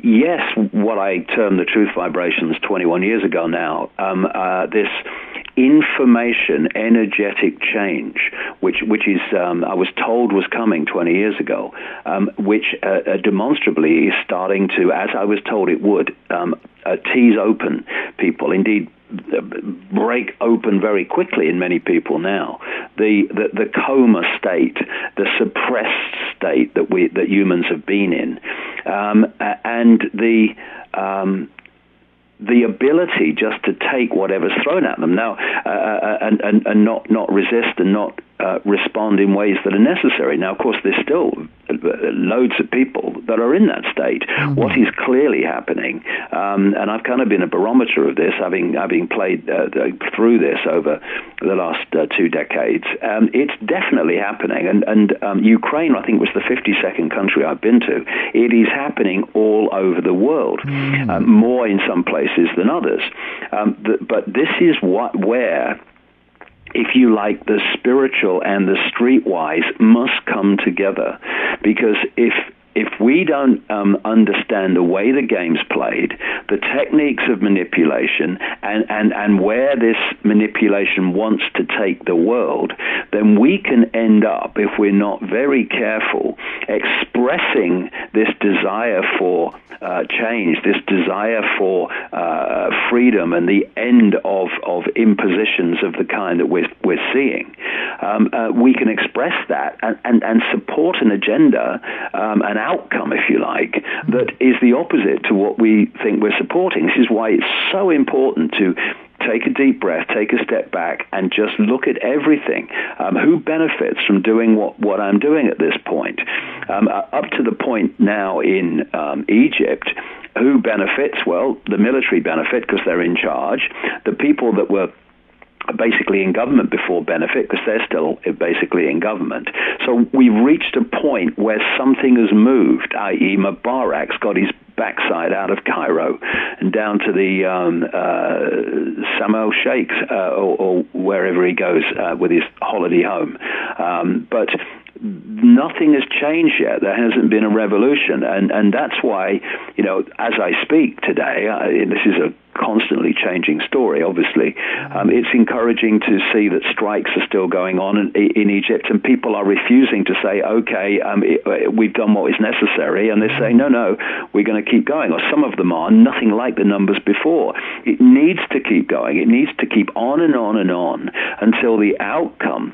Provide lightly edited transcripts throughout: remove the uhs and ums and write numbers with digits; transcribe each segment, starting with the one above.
yes, what I termed the truth vibrations 21 years ago now, this information, energetic change, which is I was told was coming 20 years ago, which demonstrably is starting to, as I was told it would, tease open people. Indeed, break open very quickly in many people now. The coma state, the suppressed state that humans have been in, and the ability just to take whatever's thrown at them now, and not resist and not respond in ways that are necessary. Now, of course, there's still loads of people that are in that state. Mm-hmm. What is clearly happening, and I've kind of been a barometer of this, having played through this over the last 2 decades. It's definitely happening, and Ukraine, I think, was the 52nd country I've been to. It is happening all over the world, more in some places than others. But this is where, if you like, the spiritual and the streetwise must come together. Because if we don't understand the way the game's played, the techniques of manipulation, and where this manipulation wants to take the world, then we can end up, if we're not very careful, expressing this desire for change, this desire for freedom, and the end of impositions of the kind that we're seeing. We can express that and support an agenda, an outcome, if you like, that is the opposite to what we think we're supporting. This is why it's so important to take a deep breath, take a step back, and just look at everything. Who benefits from doing what I'm doing at this point? Up to the point now in Egypt, who benefits? Well, the military benefit because they're in charge. The people that were basically in government before benefit because they're still basically in government. So we've reached a point where something has moved, i.e. Mubarak's got his backside out of Cairo and down to the Samuel Sheikhs or wherever he goes with his holiday home. But nothing has changed yet. There hasn't been a revolution, and that's why, as I speak today, this is a constantly changing story, obviously. It's encouraging to see that strikes are still going on in Egypt, and people are refusing to say, okay, we've done what is necessary, and they're saying, no, we're going to keep going. Or some of them are nothing like the numbers before. It needs to keep going. It needs to keep on and on and on until the outcome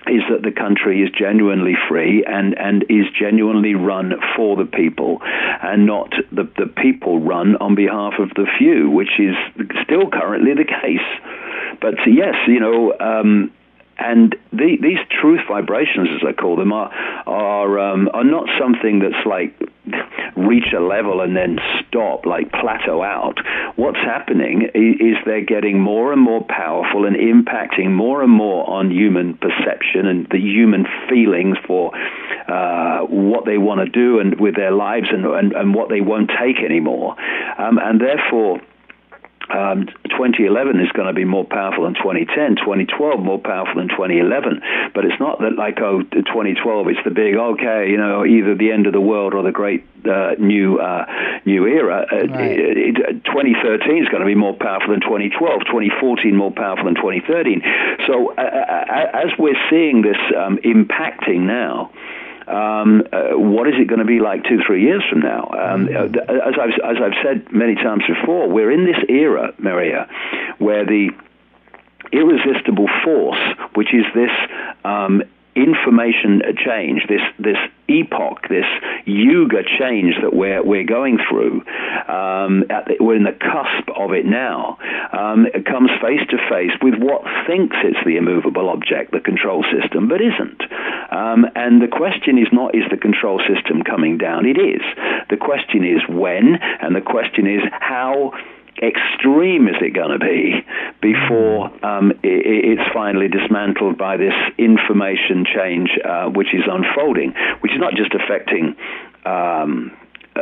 is that the country is genuinely free and is genuinely run for the people, and not the people run on behalf of the few, which is still currently the case. But yes, and these truth vibrations, as I call them, are not something that's like reach a level and then stop, like plateau out. What's happening is they're getting more and more powerful and impacting more and more on human perception and the human feelings for what they want to do and with their lives and what they won't take anymore. And therefore, 2011 is going to be more powerful than 2010, 2012 more powerful than 2011, but it's not that 2012 it's the big, either the end of the world or the great new era. Right. 2013 is going to be more powerful than 2012, 2014 more powerful than 2013. So as we're seeing this impacting now, what is it going to be like 2-3 years from now? As I've said many times before, we're in this era, Maria, where the irresistible force, which is this information change, this epoch, this yuga change that we're going through, we're in the cusp of it now. It comes face to face with what thinks it's the immovable object, the control system, but isn't. And the question is not, is the control system coming down? It is. The question is when, and the question is how extreme is it going to be before it's finally dismantled by this information change which is unfolding, which is not just affecting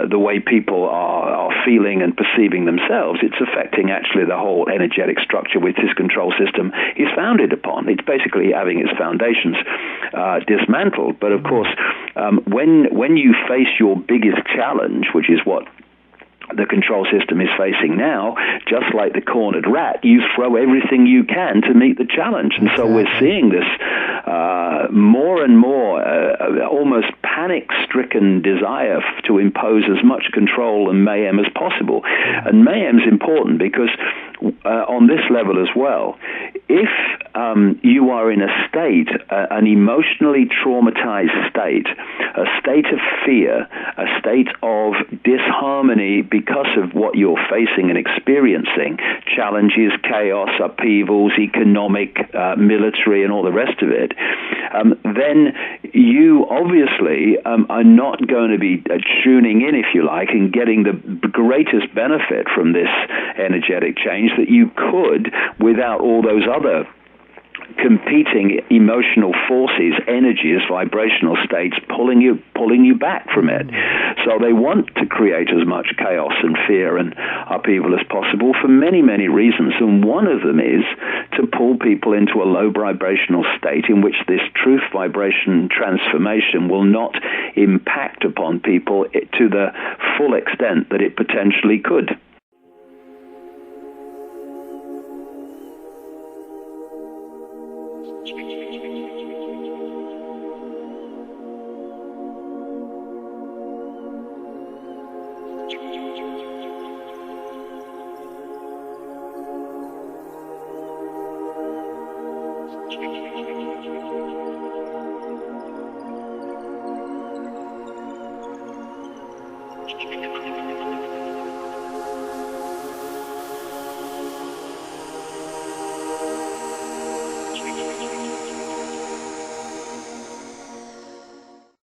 the way people are feeling and perceiving themselves. It's affecting actually the whole energetic structure which this control system is founded upon. It's basically having its foundations dismantled. But of course, when you face your biggest challenge, which is what the control system is facing now, just like the cornered rat, you throw everything you can to meet the challenge. And so we're seeing this more and more almost panic-stricken desire to impose as much control and mayhem as possible. And mayhem's important because on this level as well, if you are in a state, an emotionally traumatized state, a state of fear, a state of disharmony because of what you're facing and experiencing, challenges, chaos, upheavals, economic, military, and all the rest of it, then you obviously are not going to be tuning in, if you like, and getting the greatest benefit from this energetic change that you could without all those other competing emotional forces, energies, vibrational states pulling you back from it. So they want to create as much chaos and fear and upheaval as possible for many, many reasons. And one of them is to pull people into a low vibrational state in which this truth vibration transformation will not impact upon people to the full extent that it potentially could.